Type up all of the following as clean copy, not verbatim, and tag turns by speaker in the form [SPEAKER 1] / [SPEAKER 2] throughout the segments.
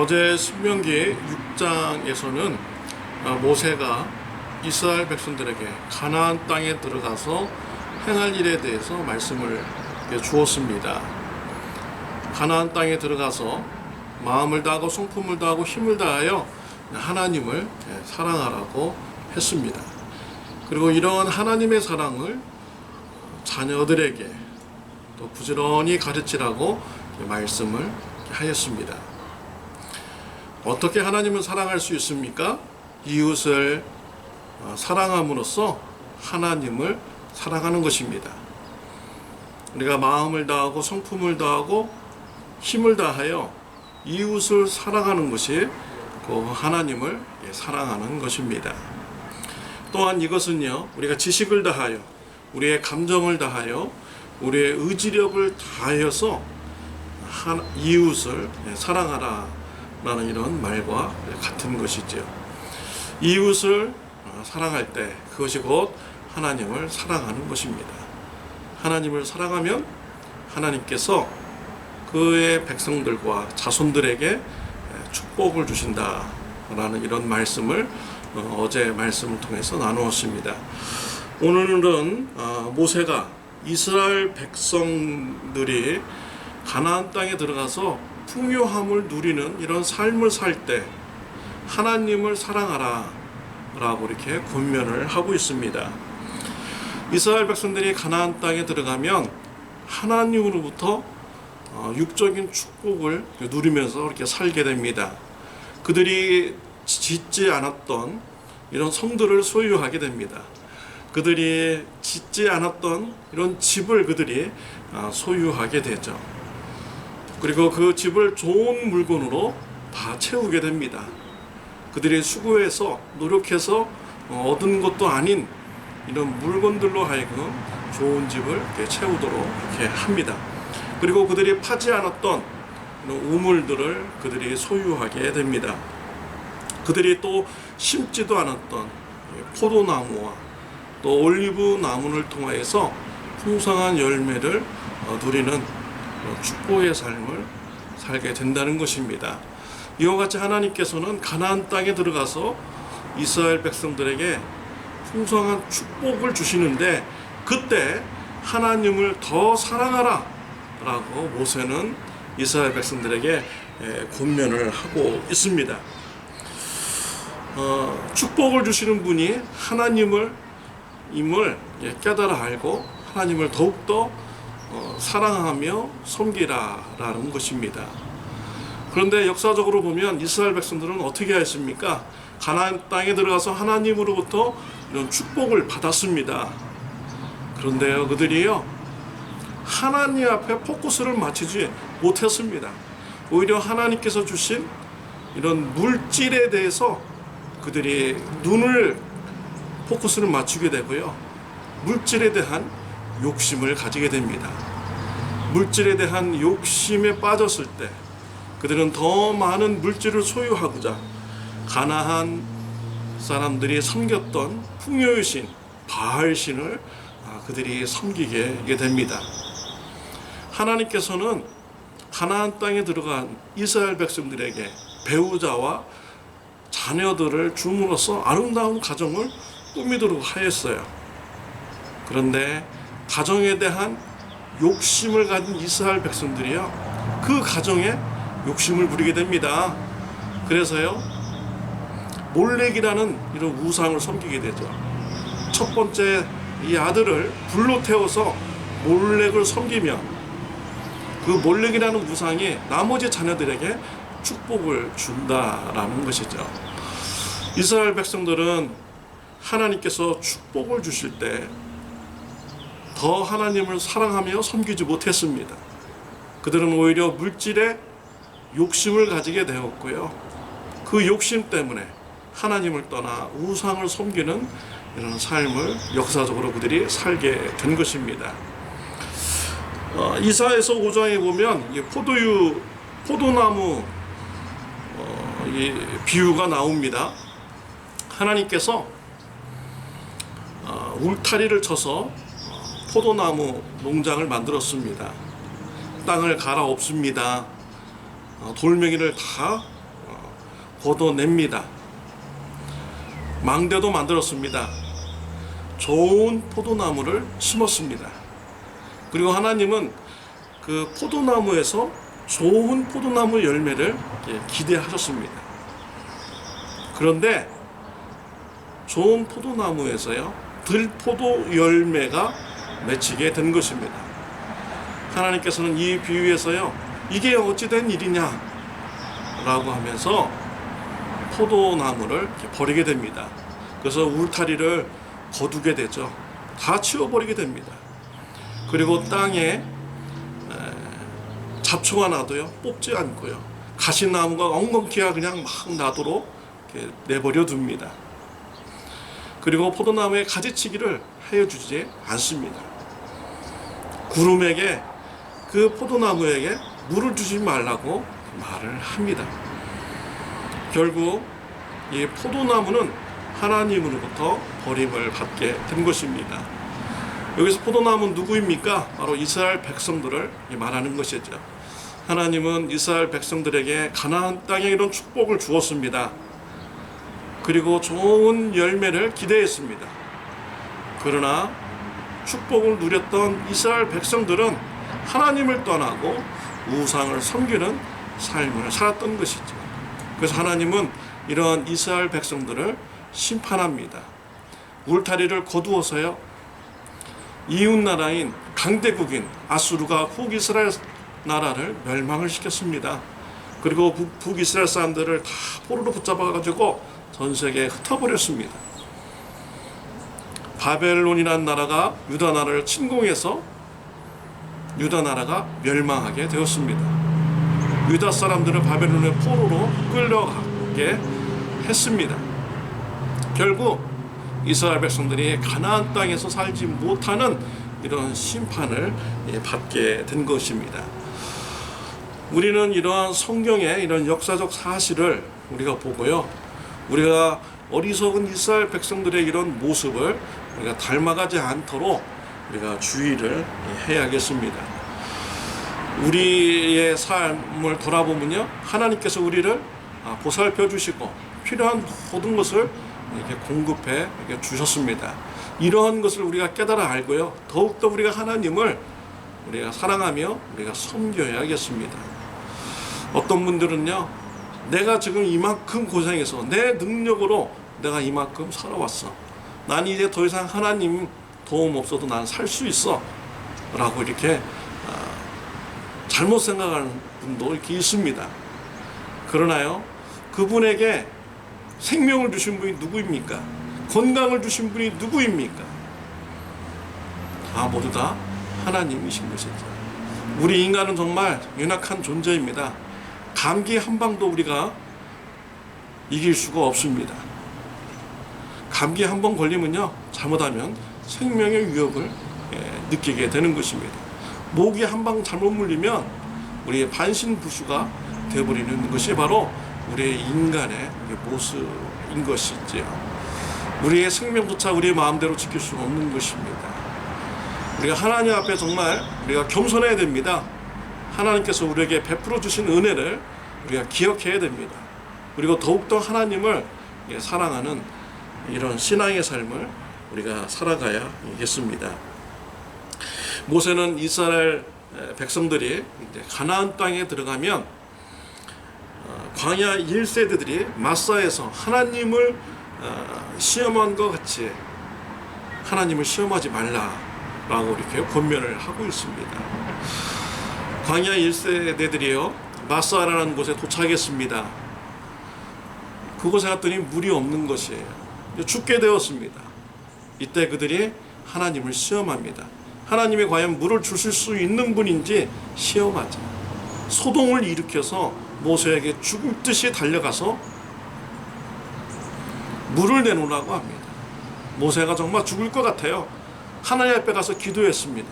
[SPEAKER 1] 어제 신명기 6장에서는 모세가 이스라엘 백성들에게 가나안 땅에 들어가서 행할 일에 대해서 말씀을 주었습니다. 가나안 땅에 들어가서 마음을 다하고 성품을 다하고 힘을 다하여 하나님을 사랑하라고 했습니다. 그리고 이러한 하나님의 사랑을 자녀들에게 또 부지런히 가르치라고 말씀을 하였습니다. 어떻게 하나님을 사랑할 수 있습니까? 이웃을 사랑함으로써 하나님을 사랑하는 것입니다. 우리가 마음을 다하고 성품을 다하고 힘을 다하여 이웃을 사랑하는 것이 그 하나님을 사랑하는 것입니다. 또한 이것은요, 우리가 지식을 다하여 우리의 감정을 다하여 우리의 의지력을 다하여서 이웃을 사랑하라 라는 이런 말과 같은 것이죠. 이웃을 사랑할 때 그것이 곧 하나님을 사랑하는 것입니다. 하나님을 사랑하면 하나님께서 그의 백성들과 자손들에게 축복을 주신다라는 이런 말씀을 어제 말씀을 통해서 나누었습니다. 오늘은 모세가 이스라엘 백성들이 가나안 땅에 들어가서 풍요함을 누리는 이런 삶을 살 때 하나님을 사랑하라 라고 이렇게 권면을 하고 있습니다. 이스라엘 백성들이 가나안 땅에 들어가면 하나님으로부터 육적인 축복을 누리면서 이렇게 살게 됩니다. 그들이 짓지 않았던 이런 성들을 소유하게 됩니다. 그들이 짓지 않았던 이런 집을 그들이 소유하게 되죠. 그리고 그 집을 좋은 물건으로 다 채우게 됩니다. 그들이 수고해서 노력해서 얻은 것도 아닌 이런 물건들로 하여금 좋은 집을 이렇게 채우도록 이렇게 합니다. 그리고 그들이 파지 않았던 우물들을 그들이 소유하게 됩니다. 그들이 또 심지도 않았던 포도나무와 또 올리브 나무를 통하여서 풍성한 열매를 누리는 축복의 삶을 살게 된다는 것입니다. 이와 같이 하나님께서는 가나안 땅에 들어가서 이스라엘 백성들에게 풍성한 축복을 주시는데 그때 하나님을 더 사랑하라 라고 모세는 이스라엘 백성들에게 권면을 하고 있습니다. 축복을 주시는 분이 하나님을 깨달아 알고 하나님을 더욱더 사랑하며 섬기라라는 것입니다. 그런데 역사적으로 보면 이스라엘 백성들은 어떻게 했습니까? 가나안 땅에 들어가서 하나님으로부터 이런 축복을 받았습니다. 그런데요, 그들이요 하나님 앞에 포커스를 맞추지 못했습니다. 오히려 하나님께서 주신 이런 물질에 대해서 그들이 포커스를 맞추게 되고요, 물질에 대한 욕심을 가지게 됩니다. 물질에 대한 욕심에 빠졌을 때 그들은 더 많은 물질을 소유하고자 가나안 사람들이 섬겼던 풍요의 신 바알신을 그들이 섬기게 됩니다. 하나님께서는 가나안 땅에 들어간 이스라엘 백성들에게 배우자와 자녀들을 줌으로써 아름다운 가정을 꾸미도록 하였어요. 그런데 가정에 대한 욕심을 가진 이스라엘 백성들이요, 그 가정에 욕심을 부리게 됩니다. 그래서요, 몰렉이라는 이런 우상을 섬기게 되죠. 첫 번째 이 아들을 불로 태워서 몰렉을 섬기면 그 몰렉이라는 우상이 나머지 자녀들에게 축복을 준다라는 것이죠. 이스라엘 백성들은 하나님께서 축복을 주실 때 더 하나님을 사랑하며 섬기지 못했습니다. 그들은 오히려 물질에 욕심을 가지게 되었고요, 그 욕심 때문에 하나님을 떠나 우상을 섬기는 이런 삶을 역사적으로 그들이 살게 된 것입니다. 이사야서 5장에 보면 포도나무 이 비유가 나옵니다. 하나님께서 울타리를 쳐서 포도나무 농장을 만들었습니다. 땅을 갈아엎습니다. 돌멩이를 다 걷어냅니다. 망대도 만들었습니다. 좋은 포도나무를 심었습니다. 그리고 하나님은 그 포도나무에서 좋은 포도나무 열매를 기대하셨습니다. 그런데 좋은 포도나무에서요, 들포도 열매가 맺히게 된 것입니다. 하나님께서는 이 비유에서요, 이게 어찌 된 일이냐 라고 하면서 포도나무를 버리게 됩니다. 그래서 울타리를 거두게 되죠. 다 치워버리게 됩니다. 그리고 땅에 잡초가 나도요, 뽑지 않고요, 가시나무가 엉겅퀴가 그냥 막 나도록 내버려 둡니다. 그리고 포도나무에 가지치기를 해주지 않습니다. 구름에게, 그 포도나무에게 물을 주지 말라고 말을 합니다. 결국 이 포도나무는 하나님으로부터 버림을 받게 된 것입니다. 여기서 포도나무는 누구입니까? 바로 이스라엘 백성들을 말하는 것이죠. 하나님은 이스라엘 백성들에게 가나안 땅에 이런 축복을 주었습니다. 그리고 좋은 열매를 기대했습니다. 그러나 축복을 누렸던 이스라엘 백성들은 하나님을 떠나고 우상을 섬기는 삶을 살았던 것이죠. 그래서 하나님은 이러한 이스라엘 백성들을 심판합니다. 울타리를 거두어서요, 이웃나라인 강대국인 아수르가 북이스라엘 나라를 멸망을 시켰습니다. 그리고 북이스라엘 사람들을 다 포로로 붙잡아가지고 전 세계에 흩어버렸습니다. 바벨론이라는 나라가 유다 나라를 침공해서 유다 나라가 멸망하게 되었습니다. 유다 사람들을 바벨론의 포로로 끌려가게 했습니다. 결국 이스라엘 백성들이 가나안 땅에서 살지 못하는 이런 심판을 받게 된 것입니다. 우리는 이러한 성경의 이런 역사적 사실을 우리가 보고요, 우리가 어리석은 이스라엘 백성들의 이런 모습을 우리가 닮아가지 않도록 우리가 주의를 해야겠습니다. 우리의 삶을 돌아보면요, 하나님께서 우리를 보살펴 주시고 필요한 모든 것을 이렇게 공급해 주셨습니다. 이러한 것을 우리가 깨달아 알고요, 더욱더 우리가 하나님을 우리가 사랑하며 우리가 섬겨야겠습니다. 어떤 분들은요, 내가 지금 이만큼 고생해서 내 능력으로 내가 이만큼 살아왔어, 난 이제 더 이상 하나님 도움 없어도 난 살 수 있어 라고 이렇게 잘못 생각하는 분도 이렇게 있습니다. 그러나요, 그분에게 생명을 주신 분이 누구입니까? 건강을 주신 분이 누구입니까? 모두 다 하나님이신 것이죠. 우리 인간은 정말 연약한 존재입니다. 감기 한 방도 우리가 이길 수가 없습니다. 감기 한 번 걸리면요, 잘못하면 생명의 위협을 느끼게 되는 것입니다. 모기 한 방 잘못 물리면 우리의 반신부수가 되어버리는 것이 바로 우리의 인간의 모습인 것이지요. 우리의 생명조차 우리의 마음대로 지킬 수 없는 것입니다. 우리가 하나님 앞에 정말 우리가 겸손해야 됩니다. 하나님께서 우리에게 베풀어 주신 은혜를 우리가 기억해야 됩니다. 그리고 더욱더 하나님을 사랑하는 이런 신앙의 삶을 우리가 살아가야겠습니다. 모세는 이스라엘 백성들이 이제 가나안 땅에 들어가면 광야 1세대들이 마사에서 하나님을 시험한 것 같이 하나님을 시험하지 말라라고 이렇게 권면을 하고 있습니다. 광야 1세대들이요, 마사라는 곳에 도착했습니다. 그곳에 갔더니 물이 없는 것이에요. 죽게 되었습니다. 이때 그들이 하나님을 시험합니다. 하나님이 과연 물을 주실 수 있는 분인지 시험하자. 소동을 일으켜서 모세에게 죽을 듯이 달려가서 물을 내놓으라고 합니다. 모세가 정말 죽을 것 같아요. 하나님 앞에 가서 기도했습니다.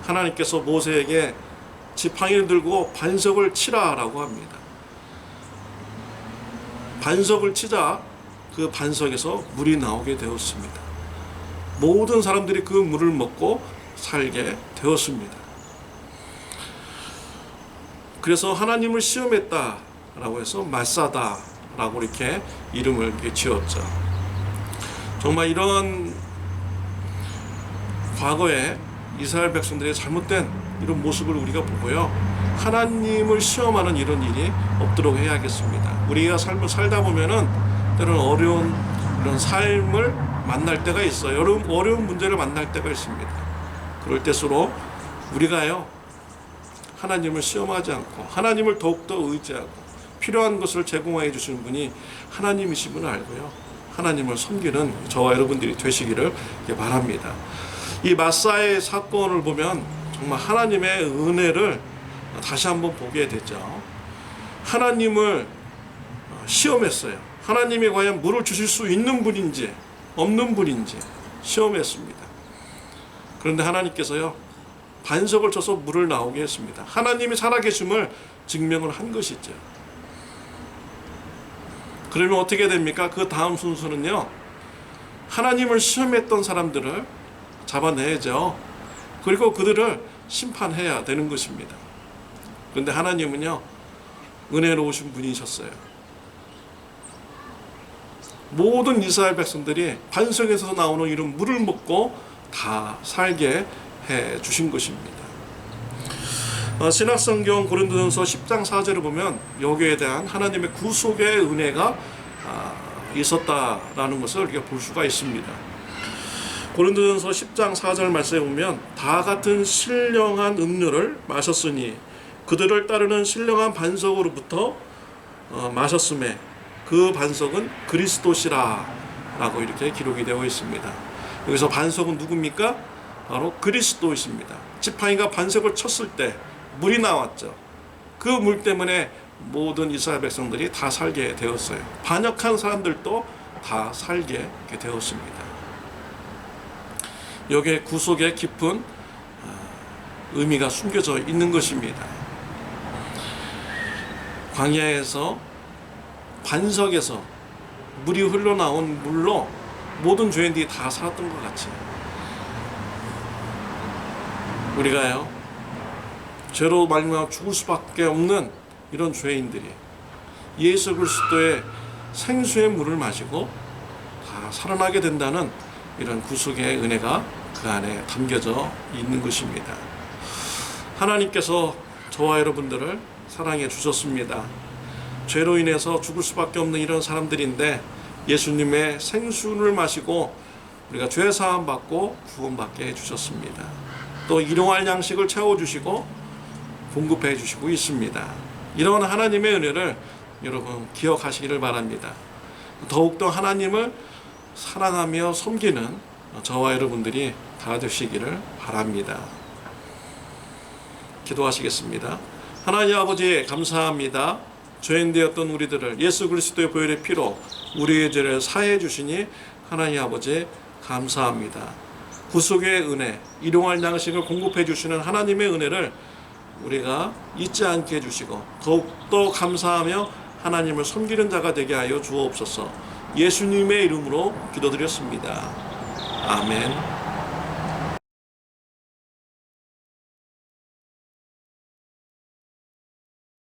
[SPEAKER 1] 하나님께서 모세에게 지팡이를 들고 반석을 치라라고 합니다. 반석을 치자 그 반석에서 물이 나오게 되었습니다. 모든 사람들이 그 물을 먹고 살게 되었습니다. 그래서 하나님을 시험했다 라고 해서 마사다라고 이렇게 이름을 이렇게 지었죠. 정말 이런 과거에 이스라엘 백성들의 잘못된 이런 모습을 우리가 보고요, 하나님을 시험하는 이런 일이 없도록 해야겠습니다. 우리가 삶을 살다 보면은 때로는 어려운 이런 삶을 만날 때가 있어요. 어려운 문제를 만날 때가 있습니다. 그럴 때수록 우리가요, 하나님을 시험하지 않고 하나님을 더욱더 의지하고 필요한 것을 제공해 주시는 분이 하나님이심을 알고요, 하나님을 섬기는 저와 여러분들이 되시기를 바랍니다. 이 마사의 사건을 보면 정말 하나님의 은혜를 다시 한번 보게 되죠. 하나님을 시험했어요. 하나님이 과연 물을 주실 수 있는 분인지 없는 분인지 시험했습니다. 그런데 하나님께서요, 반석을 쳐서 물을 나오게 했습니다. 하나님이 살아계심을 증명을 한 것이죠. 그러면 어떻게 됩니까? 그 다음 순서는요, 하나님을 시험했던 사람들을 잡아내야죠. 그리고 그들을 심판해야 되는 것입니다. 그런데 하나님은요, 은혜로우신 분이셨어요. 모든 이스라엘 백성들이 반석에서 나오는 이런 물을 먹고 다 살게 해 주신 것입니다. 신약성경 고린도전서 10장 4절을 보면 여기에 대한 하나님의 구속의 은혜가 있었다라는 것을 우리가 볼 수가 있습니다. 고린도전서 10장 4절 말씀에 보면 다 같은 신령한 음료를 마셨으니 그들을 따르는 신령한 반석으로부터 마셨음에 그 반석은 그리스도시라 라고 이렇게 기록이 되어 있습니다. 여기서 반석은 누굽니까? 바로 그리스도이십니다. 지팡이가 반석을 쳤을 때 물이 나왔죠. 그 물 때문에 모든 이스라엘 백성들이 다 살게 되었어요. 반역한 사람들도 다 살게 되었습니다. 여기에 구속의 깊은 의미가 숨겨져 있는 것입니다. 광야에서 반석에서 물이 흘러나온 물로 모든 죄인들이 다 살았던 것 같이 우리가요, 죄로 말미암아 죽을 수밖에 없는 이런 죄인들이 예수 그리스도의 생수의 물을 마시고 다 살아나게 된다는 이런 구속의 은혜가 그 안에 담겨져 있는 것입니다. 하나님께서 저와 여러분들을 사랑해 주셨습니다. 죄로 인해서 죽을 수밖에 없는 이런 사람들인데 예수님의 생수를 마시고 우리가 죄 사함 받고 구원받게 해주셨습니다. 또 일용할 양식을 채워주시고 공급해 주시고 있습니다. 이런 하나님의 은혜를 여러분 기억하시기를 바랍니다. 더욱더 하나님을 사랑하며 섬기는 저와 여러분들이 다 되시기를 바랍니다. 기도하시겠습니다. 하나님 아버지 감사합니다. 죄인 되었던 우리들을 예수 그리스도의 보혈의 피로 우리의 죄를 사해 주시니 하나님 아버지 감사합니다. 구속의 은혜, 일용할 양식을 공급해 주시는 하나님의 은혜를 우리가 잊지 않게 해주시고 더욱더 감사하며 하나님을 섬기는 자가 되게 하여 주옵소서. 예수님의 이름으로 기도드렸습니다. 아멘.